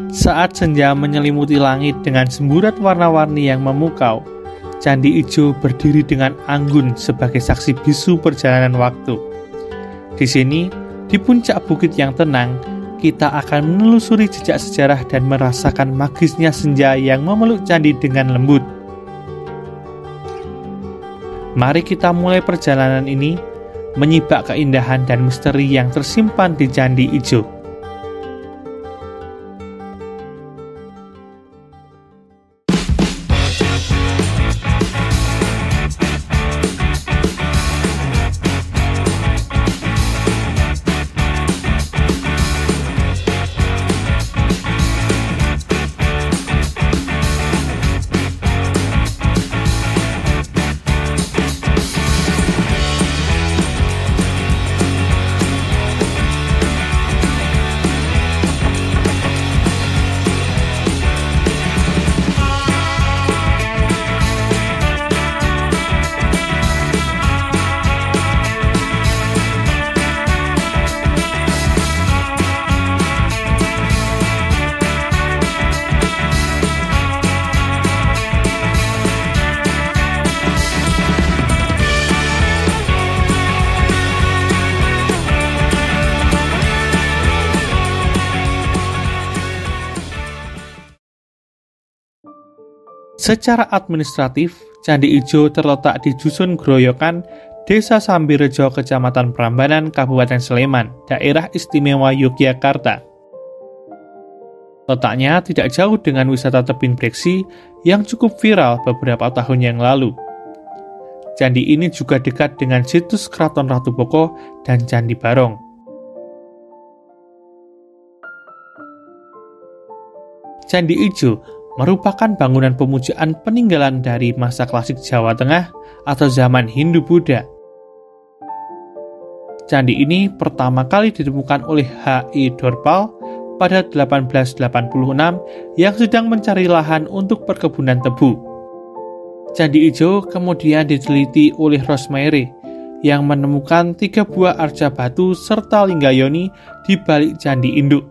Saat senja menyelimuti langit dengan semburat warna-warni yang memukau, Candi Ijo berdiri dengan anggun sebagai saksi bisu perjalanan waktu. Di sini, di puncak bukit yang tenang, kita akan menelusuri jejak sejarah dan merasakan magisnya senja yang memeluk candi dengan lembut. Mari kita mulai perjalanan ini, menyibak keindahan dan misteri yang tersimpan di Candi Ijo. Secara administratif, Candi Ijo terletak di Dusun Groyokan, Desa Sambirejo, Kecamatan Prambanan, Kabupaten Sleman, Daerah Istimewa Yogyakarta. Letaknya tidak jauh dengan wisata tebing Breksi yang cukup viral beberapa tahun yang lalu. Candi ini juga dekat dengan situs Keraton Ratu Boko dan Candi Barong. Candi Ijo merupakan bangunan pemujaan peninggalan dari masa klasik Jawa Tengah atau zaman Hindu-Buddha. Candi ini pertama kali ditemukan oleh H.I. Dorpal pada 1886 yang sedang mencari lahan untuk perkebunan tebu. Candi Ijo kemudian diteliti oleh Rosmaire yang menemukan 3 buah arca batu serta linggayoni di balik candi induk.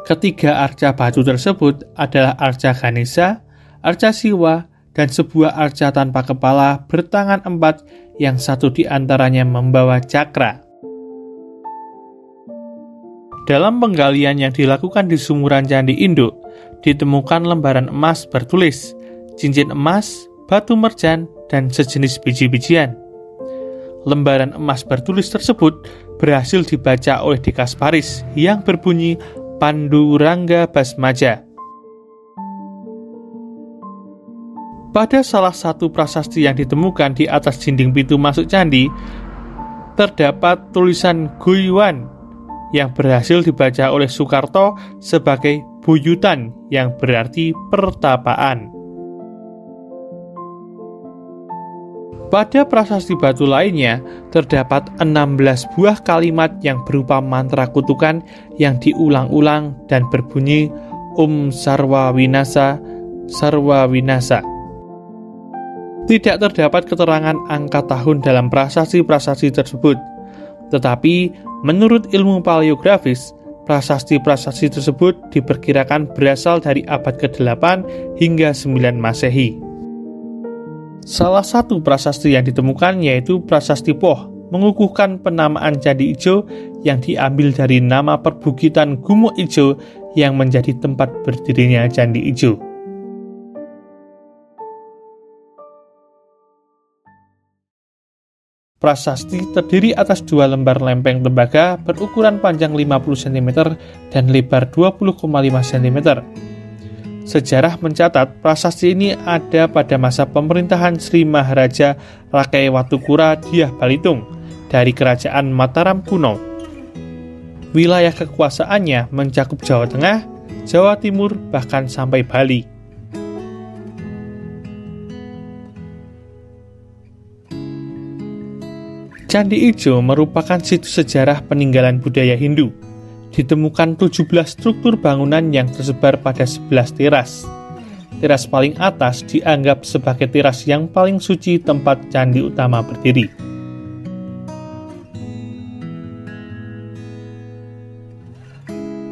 Ketiga arca batu tersebut adalah arca Ganesha, arca Siwa, dan sebuah arca tanpa kepala bertangan 4 yang satu di antaranya membawa cakra. Dalam penggalian yang dilakukan di sumuran candi induk, ditemukan lembaran emas bertulis, cincin emas, batu merjan, dan sejenis biji-bijian. Lembaran emas bertulis tersebut berhasil dibaca oleh Dekasparis yang berbunyi Pandurangga Basmaja. Pada salah satu prasasti yang ditemukan di atas dinding pintu masuk candi, terdapat tulisan Guyuan yang berhasil dibaca oleh Soekarto sebagai buyutan yang berarti pertapaan. Pada prasasti batu lainnya, terdapat 16 buah kalimat yang berupa mantra kutukan yang diulang-ulang dan berbunyi Sarwa Winasa, Sarwa Winasa. Tidak terdapat keterangan angka tahun dalam prasasti-prasasti tersebut, tetapi menurut ilmu paleografis, prasasti-prasasti tersebut diperkirakan berasal dari abad ke-8 hingga 9 Masehi. Salah satu prasasti yang ditemukan yaitu Prasasti Poh, mengukuhkan penamaan Candi Ijo yang diambil dari nama perbukitan Gumuk Ijo yang menjadi tempat berdirinya Candi Ijo. Prasasti terdiri atas 2 lembar lempeng tembaga berukuran panjang 50 cm dan lebar 20,5 cm. Sejarah mencatat prasasti ini ada pada masa pemerintahan Sri Maharaja Rakai Watukura Dyah Balitung dari Kerajaan Mataram kuno. Wilayah kekuasaannya mencakup Jawa Tengah, Jawa Timur, bahkan sampai Bali. Candi Ijo merupakan situs sejarah peninggalan budaya Hindu. Ditemukan 17 struktur bangunan yang tersebar pada 11 teras. Teras paling atas dianggap sebagai teras yang paling suci tempat candi utama berdiri.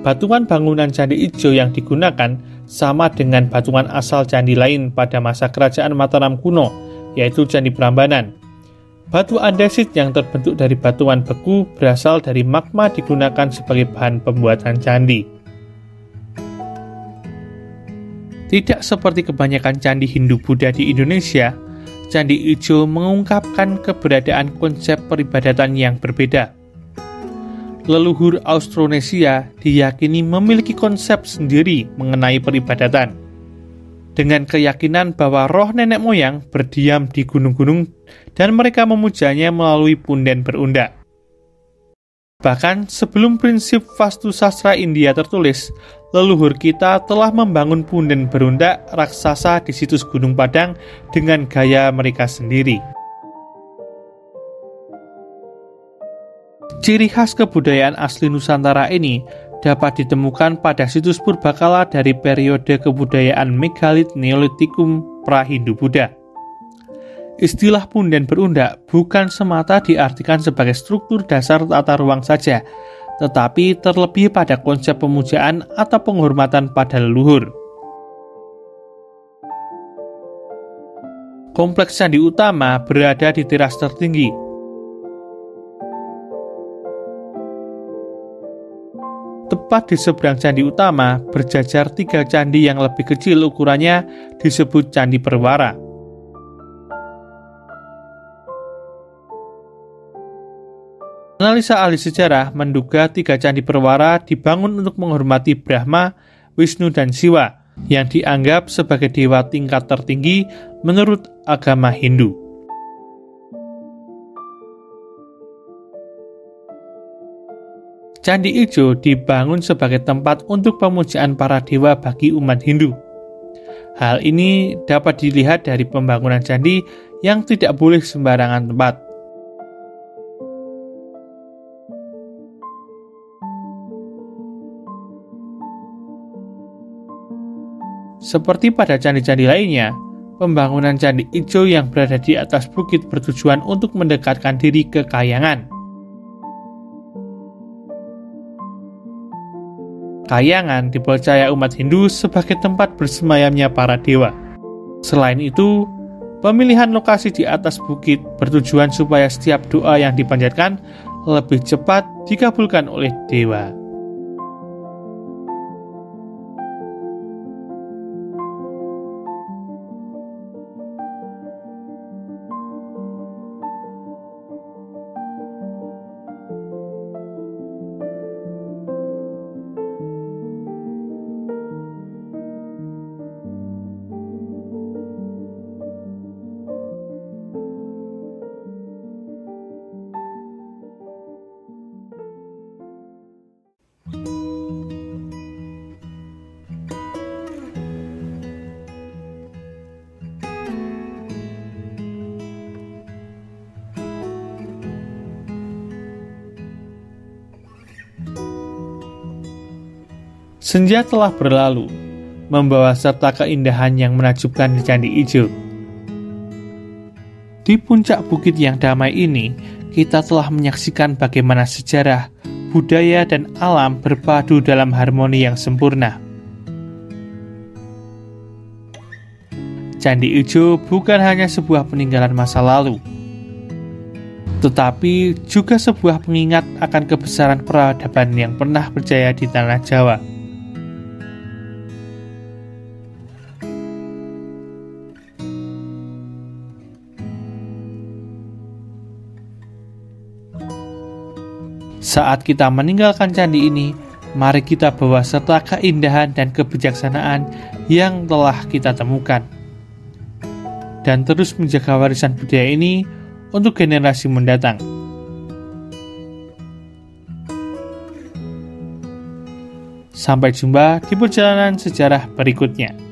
Batuan bangunan Candi Ijo yang digunakan sama dengan batuan asal candi lain pada masa kerajaan Mataram kuno, yaitu Candi Prambanan. Batu andesit yang terbentuk dari batuan beku berasal dari magma digunakan sebagai bahan pembuatan candi. Tidak seperti kebanyakan candi Hindu-Buddha di Indonesia, Candi Ijo mengungkapkan keberadaan konsep peribadatan yang berbeda. Leluhur Austronesia diyakini memiliki konsep sendiri mengenai peribadatan, dengan keyakinan bahwa roh nenek moyang berdiam di gunung-gunung dan mereka memujanya melalui punden berundak. Bahkan sebelum prinsip Vastu Sastra India tertulis, leluhur kita telah membangun punden berundak raksasa di situs Gunung Padang dengan gaya mereka sendiri. Ciri khas kebudayaan asli Nusantara ini dapat ditemukan pada situs purbakala dari periode kebudayaan megalit Neolitikum pra-Hindu-Buddha. Istilah punden berundak bukan semata diartikan sebagai struktur dasar tata ruang saja, tetapi terlebih pada konsep pemujaan atau penghormatan pada leluhur. Kompleks candi utama berada di teras tertinggi. Tepat di seberang candi utama berjajar 3 candi yang lebih kecil ukurannya disebut Candi Perwara. Analisa ahli sejarah menduga 3 Candi Perwara dibangun untuk menghormati Brahma, Wisnu, dan Siwa yang dianggap sebagai dewa tingkat tertinggi menurut agama Hindu. Candi Ijo dibangun sebagai tempat untuk pemujaan para dewa bagi umat Hindu. Hal ini dapat dilihat dari pembangunan candi yang tidak boleh sembarangan tempat. Seperti pada candi-candi lainnya, pembangunan Candi Ijo yang berada di atas bukit bertujuan untuk mendekatkan diri ke Kahyangan. Kahyangan dipercaya umat Hindu sebagai tempat bersemayamnya para dewa. Selain itu, pemilihan lokasi di atas bukit bertujuan supaya setiap doa yang dipanjatkan lebih cepat dikabulkan oleh dewa. Senja telah berlalu, membawa serta keindahan yang menakjubkan di Candi Ijo. Di puncak bukit yang damai ini, kita telah menyaksikan bagaimana sejarah, budaya, dan alam berpadu dalam harmoni yang sempurna. Candi Ijo bukan hanya sebuah peninggalan masa lalu, tetapi juga sebuah pengingat akan kebesaran peradaban yang pernah berjaya di tanah Jawa. Saat kita meninggalkan candi ini, mari kita bawa serta keindahan dan kebijaksanaan yang telah kita temukan, dan terus menjaga warisan budaya ini untuk generasi mendatang. Sampai jumpa di perjalanan sejarah berikutnya.